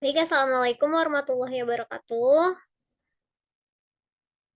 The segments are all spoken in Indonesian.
Baik, Assalamualaikum warahmatullahi wabarakatuh.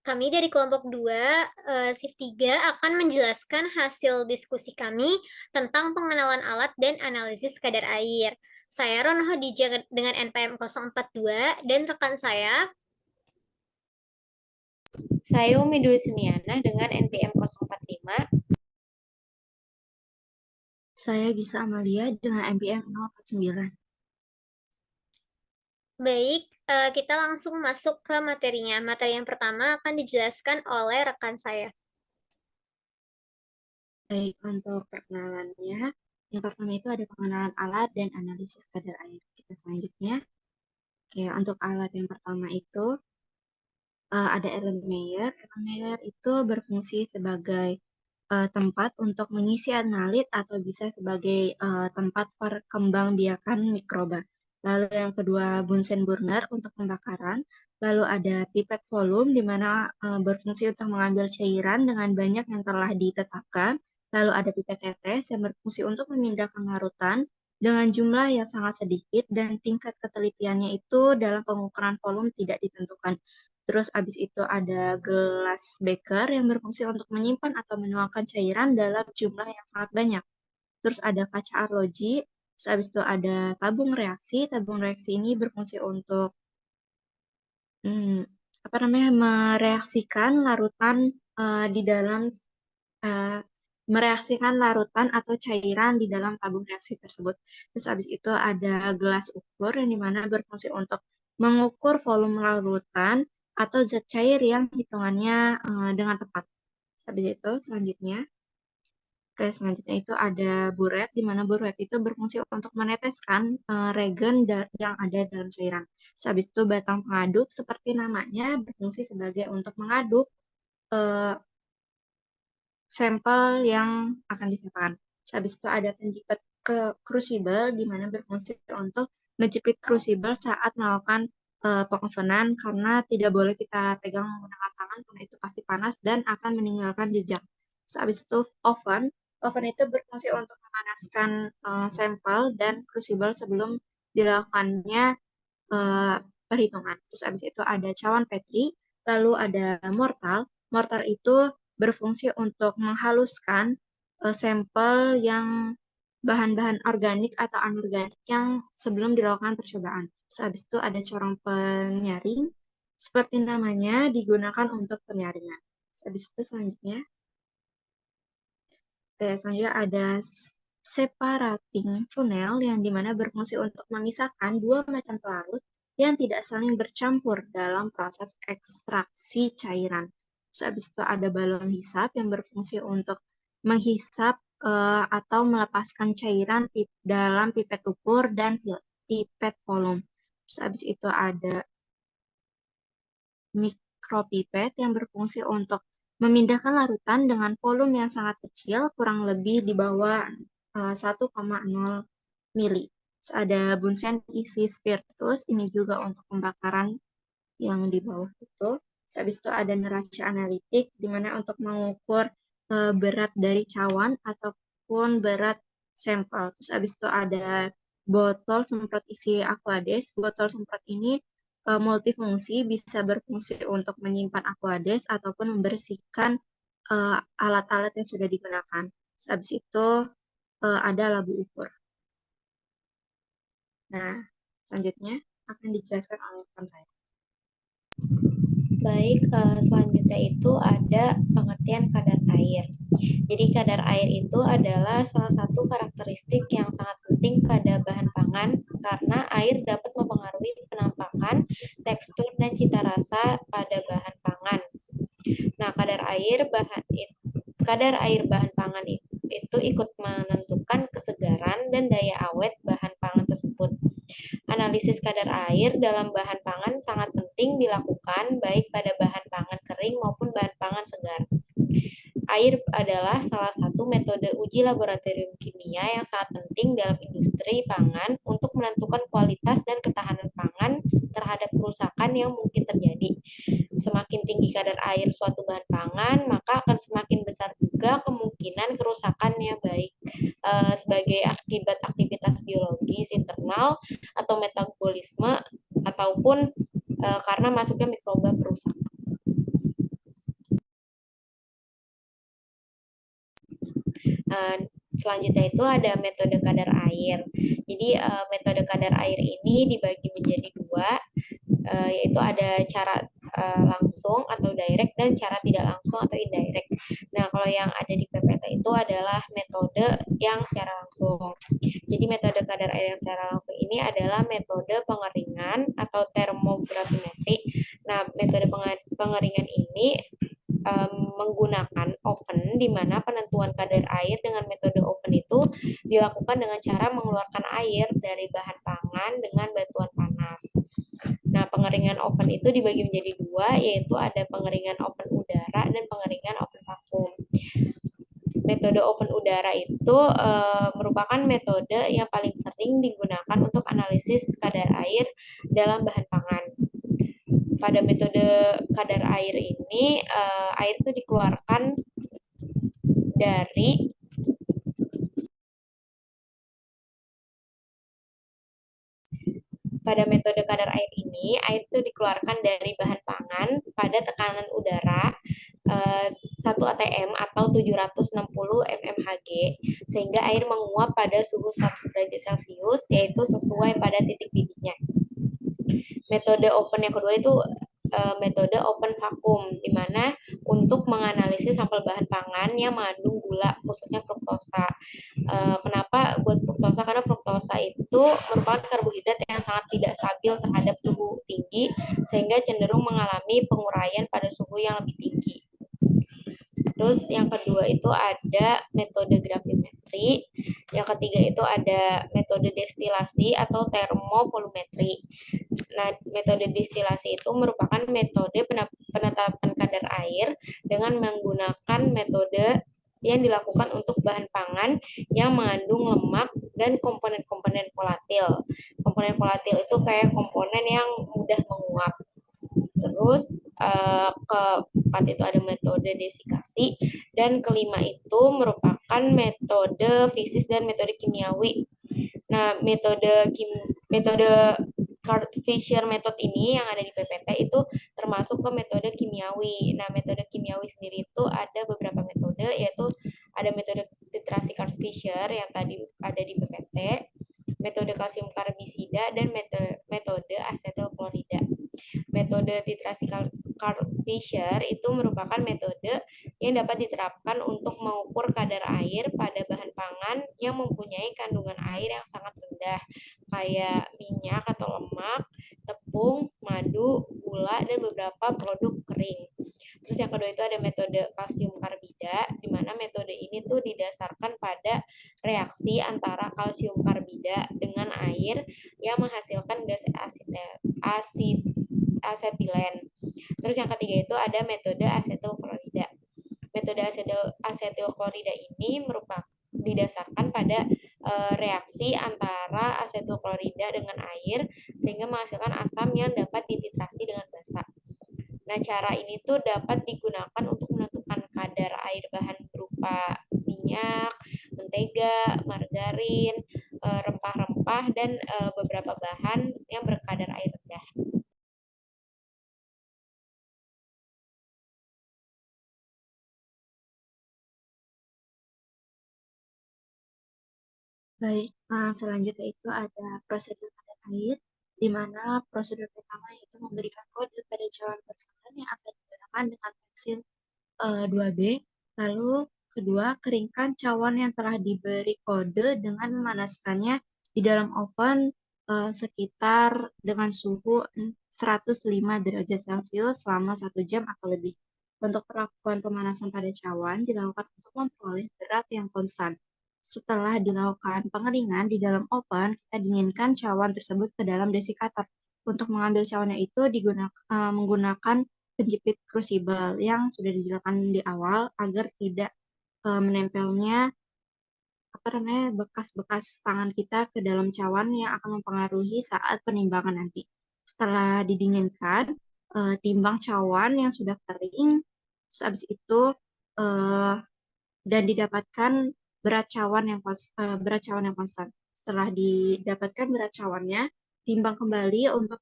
Kami dari kelompok 2, shift 3 akan menjelaskan hasil diskusi kami tentang pengenalan alat dan analisis kadar air. Saya Ron Hodijah dengan NPM 042 dan rekan saya. Saya Umi Dwi Sumiana dengan NPM 045. Saya Gisa Amalia dengan MPM 049. Baik, kita langsung masuk ke materinya. Materi yang pertama akan dijelaskan oleh rekan saya. Baik, untuk perkenalannya, yang pertama itu ada pengenalan alat dan analisis kadar air. Kita selanjutnya, oke, untuk alat yang pertama itu ada Erlenmeyer. Erlenmeyer itu berfungsi sebagai tempat untuk mengisi analit atau bisa sebagai tempat perkembangbiakan mikroba. Lalu yang kedua Bunsen burner untuk pembakaran. Lalu ada pipet volume di mana berfungsi untuk mengambil cairan dengan banyak yang telah ditetapkan. Lalu ada pipet tetes yang berfungsi untuk memindahkan larutan dengan jumlah yang sangat sedikit dan tingkat ketelitiannya itu dalam pengukuran volume tidak ditentukan. Terus abis itu ada gelas beker yang berfungsi untuk menyimpan atau menuangkan cairan dalam jumlah yang sangat banyak. Terus ada kaca arloji. Terus abis itu ada tabung reaksi. Tabung reaksi ini berfungsi untuk hmm, mereaksikan larutan di dalam eh, mereaksikan larutan atau cairan di dalam tabung reaksi tersebut. Terus abis itu ada gelas ukur yang dimana berfungsi untuk mengukur volume larutan atau zat cair yang hitungannya dengan tepat. Terus habis itu selanjutnya, selanjutnya itu ada buret, di mana buret itu berfungsi untuk meneteskan regen yang ada dalam cairan. Terus habis itu batang pengaduk, seperti namanya, berfungsi sebagai untuk mengaduk eh, sampel yang akan disimpan. Habis itu ada penjepit ke crucible, di mana berfungsi untuk menjepit crucible saat melakukan pengovenan, karena tidak boleh kita pegang menggunakan tangan, karena itu pasti panas dan akan meninggalkan jejak. Habis itu oven, oven itu berfungsi untuk memanaskan sampel dan crucible sebelum dilakukannya eh, perhitungan. Terus habis itu ada cawan Petri, lalu ada mortar. Mortar itu berfungsi untuk menghaluskan sampel yang bahan-bahan organik atau anorganik yang sebelum dilakukan percobaan. Terus habis itu ada corong penyaring, seperti namanya digunakan untuk penyaringan. Terus habis itu selanjutnya ada separating funnel yang dimana berfungsi untuk memisahkan dua macam pelarut yang tidak saling bercampur dalam proses ekstraksi cairan. Terus habis itu ada balon hisap yang berfungsi untuk menghisap atau melepaskan cairan dalam pipet ukur dan pipet volume. Terus habis itu ada mikropipet yang berfungsi untuk memindahkan larutan dengan volume yang sangat kecil, kurang lebih di bawah 1,0 mili. Terus ada Bunsen isi spiritus, ini juga untuk pembakaran yang di bawah itu. Terus habis itu ada neraca analitik, di mana untuk mengukur berat dari cawan ataupun berat sampel. Terus habis itu ada botol semprot isi Aquades. Botol semprot ini multifungsi, bisa berfungsi untuk menyimpan Aquades ataupun membersihkan alat-alat yang sudah digunakan. Terus habis itu ada labu ukur. Nah, selanjutnya akan dijelaskan oleh rekan saya. Baik, selanjutnya itu ada pengertian kadar air. Jadi kadar air itu adalah salah satu karakteristik yang sangat penting pada bahan pangan karena air dapat mempengaruhi penampakan, tekstur, dan cita rasa pada bahan pangan. Nah, kadar air bahan pangan itu ikut menentukan kesegaran dan daya awet bahan pangan tersebut. Analisis kadar air dalam bahan pangan sangat penting dilakukan baik pada bahan pangan kering maupun bahan pangan segar. Air adalah salah satu metode uji laboratorium kimia yang sangat penting dalam industri pangan untuk menentukan kualitas dan ketahanan pangan terhadap kerusakan yang mungkin terjadi. Semakin tinggi kadar air suatu bahan pangan, maka akan semakin besar juga kemungkinan kerusakannya baik sebagai akibat aktivitas biologis internal atau metabolisme ataupun karena masuknya mikroba perusak. Selanjutnya itu ada metode kadar air. Jadi metode kadar air ini dibagi menjadi dua, yaitu ada cara langsung atau direct dan cara tidak langsung atau indirect. Nah, kalau yang ada di PPT itu adalah metode yang secara langsung. Jadi metode kadar air yang secara langsung ini adalah metode pengeringan atau termografimetri. Nah, metode pengeringan ini menggunakan oven, di mana penentuan kadar air dengan metode oven itu dilakukan dengan cara mengeluarkan air dari bahan pangan dengan bantuan panas. Nah, pengeringan oven itu dibagi menjadi dua, yaitu ada pengeringan oven udara dan pengeringan oven vakum. Metode oven udara itu merupakan metode yang paling sering digunakan untuk analisis kadar air dalam bahan pangan. Pada metode kadar air ini, air itu dikeluarkan dari pada metode kadar air ini, air itu dikeluarkan dari bahan pangan pada tekanan udara 1 atm atau 760 mmHg, sehingga air menguap pada suhu 100 derajat Celcius, yaitu sesuai pada titik didihnya. Metode oven yang kedua itu metode oven vakum, di mana untuk menganalisis sampel bahan pangan yang mengandung gula, khususnya fruktosa. Kenapa buat fruktosa? Karena fruktosa itu merupakan karbohidrat yang sangat tidak stabil terhadap suhu tinggi, sehingga cenderung mengalami penguraian pada suhu yang lebih tinggi. Terus yang kedua itu ada metode gravimetri. Yang ketiga itu ada metode destilasi atau termovolumetri. Nah, metode destilasi itu merupakan metode penetapan kadar air dengan menggunakan metode yang dilakukan untuk bahan pangan yang mengandung lemak dan komponen-komponen volatil. Komponen volatil itu kayak komponen yang mudah menguap. Terus keempat itu ada metode desikasi, dan kelima itu merupakan metode fisis dan metode kimiawi. Nah, metode Fisher method ini yang ada di PPT itu termasuk ke metode kimiawi. Nah, metode kimiawi sendiri itu ada beberapa metode, yaitu ada metode titrasi Fisher yang tadi ada di PPT, metode kalsium karbisida, dan metode asetil klorida. Metode titrasi Fisher itu merupakan metode yang dapat diterapkan untuk mengukur kadar air pada bahan pangan yang mempunyai kandungan air yang sangat rendah, kayak minyak atau lemak, tepung, madu, gula, dan beberapa produk kering. Terus yang kedua itu ada metode kalsium karbida, di mana metode ini tuh didasarkan pada reaksi antara kalsium karbida dengan air yang menghasilkan gas asetilen. Terus yang ketiga itu ada metode asetil klorida. Metode asetil klorida ini merupakan didasarkan pada reaksi antara asetil klorida dengan air sehingga menghasilkan asam yang dapat dititrasi dengan basa. Nah, cara ini tuh dapat digunakan untuk menentukan kadar air bahan berupa minyak, mentega, margarin, rempah-rempah, dan beberapa bahan yang berkadar air rendah. Baik, selanjutnya itu ada prosedur kadar air, di mana prosedur pertama yaitu memberikan kode pada cawan bersamaan yang akan digunakan dengan pensil 2B. Lalu kedua, keringkan cawan yang telah diberi kode dengan memanaskannya di dalam oven sekitar dengan suhu 105 derajat Celcius selama 1 jam atau lebih. Untuk perlakuan pemanasan pada cawan dilakukan untuk memperoleh berat yang konstan. Setelah dilakukan pengeringan di dalam oven, kita dinginkan cawan tersebut ke dalam desikator. Untuk mengambil cawannya itu menggunakan penjepit crucible yang sudah dijelaskan di awal agar tidak menempelnya bekas-bekas tangan kita ke dalam cawan yang akan mempengaruhi saat penimbangan nanti. Setelah didinginkan, timbang cawan yang sudah kering, terus habis itu dan didapatkan berat cawan yang konstan. Setelah didapatkan berat cawannya, timbang kembali untuk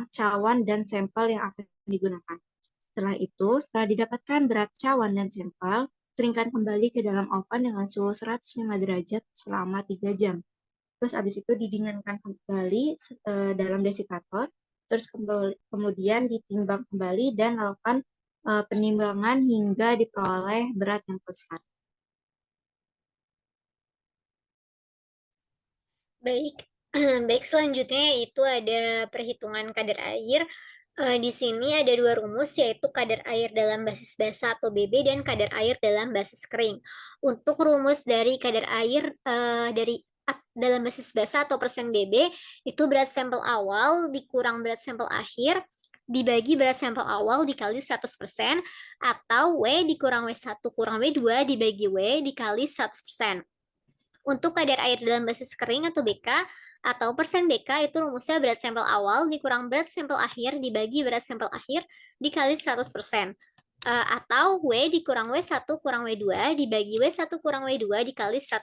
cawan dan sampel yang akan digunakan. Setelah didapatkan berat cawan dan sampel, keringkan kembali ke dalam oven dengan suhu 105 derajat selama 3 jam. Terus habis itu didinginkan kembali dalam desikator, terus kemudian ditimbang kembali dan lakukan penimbangan hingga diperoleh berat yang konstan. Baik, baik selanjutnya yaitu ada perhitungan kadar air. Di sini ada dua rumus yaitu kadar air dalam basis basah atau BB dan kadar air dalam basis kering. Untuk rumus dari kadar air dalam basis basah atau persen BB itu berat sampel awal dikurang berat sampel akhir dibagi berat sampel awal dikali 100% atau W dikurang W1 kurang W2 dibagi W dikali 100%. Untuk kadar air dalam basis kering atau BK atau persen BK itu rumusnya berat sampel awal dikurang berat sampel akhir dibagi berat sampel akhir dikali 100%. Atau W dikurang W1 kurang W2 dibagi W1 kurang W2 dikali 100%.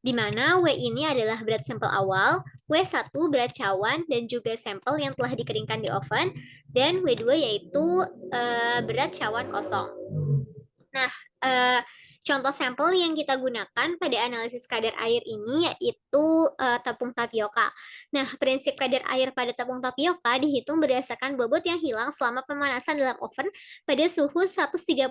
Di mana W ini adalah berat sampel awal, W1 berat cawan dan juga sampel yang telah dikeringkan di oven, dan W2 yaitu berat cawan kosong. Nah, contoh sampel yang kita gunakan pada analisis kadar air ini yaitu tepung tapioka. Nah, prinsip kadar air pada tepung tapioka dihitung berdasarkan bobot yang hilang selama pemanasan dalam oven pada suhu 130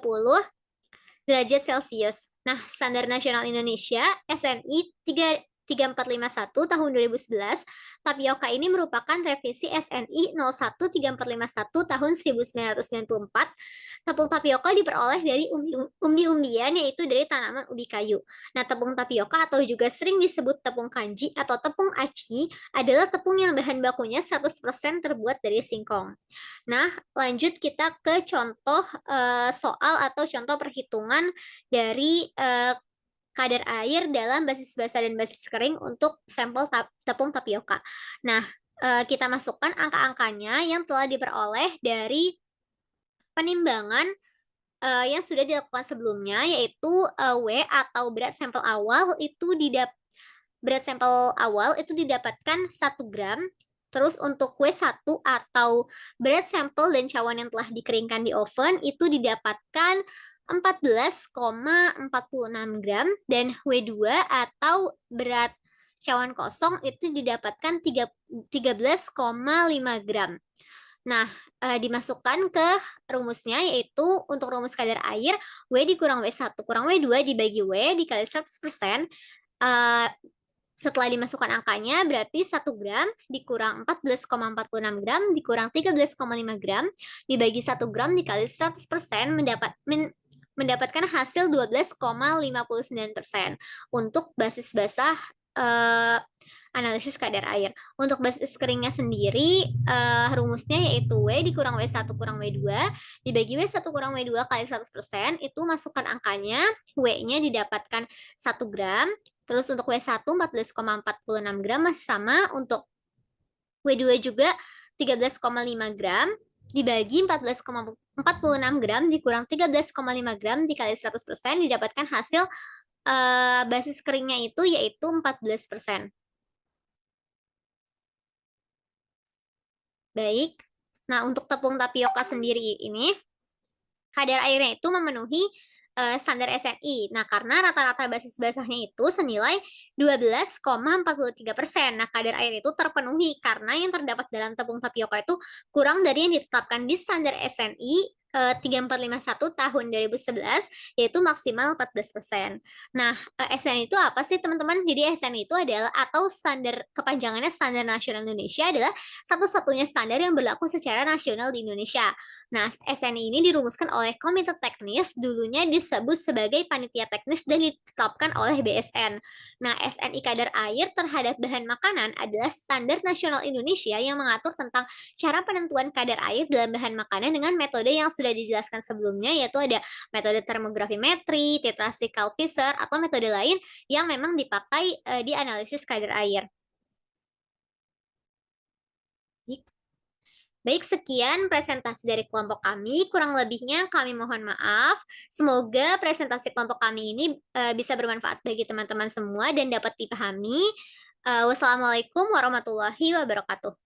derajat Celcius. Nah, Standar Nasional Indonesia SNI 3451 tahun 2011, tapioka ini merupakan revisi SNI 013451 tahun 1994. Tepung tapioka diperoleh dari umbi-umbian yaitu dari tanaman ubi kayu. Nah, tepung tapioka atau juga sering disebut tepung kanji atau tepung aci adalah tepung yang bahan bakunya 100% terbuat dari singkong. Nah, lanjut kita ke contoh soal atau contoh perhitungan dari kadar air dalam basis basah dan basis kering untuk sampel tepung tapioka. Nah, kita masukkan angka-angkanya yang telah diperoleh dari penimbangan yang sudah dilakukan sebelumnya, yaitu W atau berat sampel awal didapatkan 1 gram. Terus untuk W1 atau berat sampel dan cawan yang telah dikeringkan di oven itu didapatkan 14,46 gram dan W2 atau berat cawan kosong itu didapatkan 13,5 gram. Nah, dimasukkan ke rumusnya yaitu untuk rumus kadar air W dikurang W1 kurang W2 dibagi W dikali 100%. Setelah dimasukkan angkanya, berarti 1 gram dikurang 14,46 gram dikurang 13,5 gram dibagi 1 gram dikali 100% mendapatkan hasil 12,59% untuk basis basah analisis kadar air. Untuk basis keringnya sendiri, rumusnya yaitu W dikurang W1 kurang W2 dibagi W1 kurang W2 kali 100%, itu masukkan angkanya, W-nya didapatkan 1 gram, terus untuk W1 14,46 gram masih sama, untuk W2 juga 13,5 gram, dibagi 14,46 gram dikurang 13,5 gram dikali 100%, didapatkan hasil basis keringnya itu yaitu 14%. Baik, nah untuk tepung tapioka sendiri ini, kadar airnya itu memenuhi standar SNI. Nah, karena rata-rata basis basahnya itu senilai 12,43%. Nah, kadar air itu terpenuhi karena yang terdapat dalam tepung tapioka itu kurang dari yang ditetapkan di standar SNI 3451 tahun 2011, yaitu maksimal 14%. Nah, SNI itu apa sih teman-teman? Jadi SNI itu adalah, atau standar, kepanjangannya Standar Nasional Indonesia, adalah satu-satunya standar yang berlaku secara nasional di Indonesia. Nah, SNI ini dirumuskan oleh Komite Teknis, dulunya disebut sebagai Panitia Teknis dan ditetapkan oleh BSN. Nah, SNI kadar air terhadap bahan makanan adalah standar nasional Indonesia yang mengatur tentang cara penentuan kadar air dalam bahan makanan dengan metode yang sudah dijelaskan sebelumnya, yaitu ada metode termografimetri, titrasi Kalkisser, atau metode lain yang memang dipakai di analisis kadar air. Baik, sekian presentasi dari kelompok kami. Kurang lebihnya kami mohon maaf. Semoga presentasi kelompok kami ini bisa bermanfaat bagi teman-teman semua dan dapat dipahami. Wassalamualaikum warahmatullahi wabarakatuh.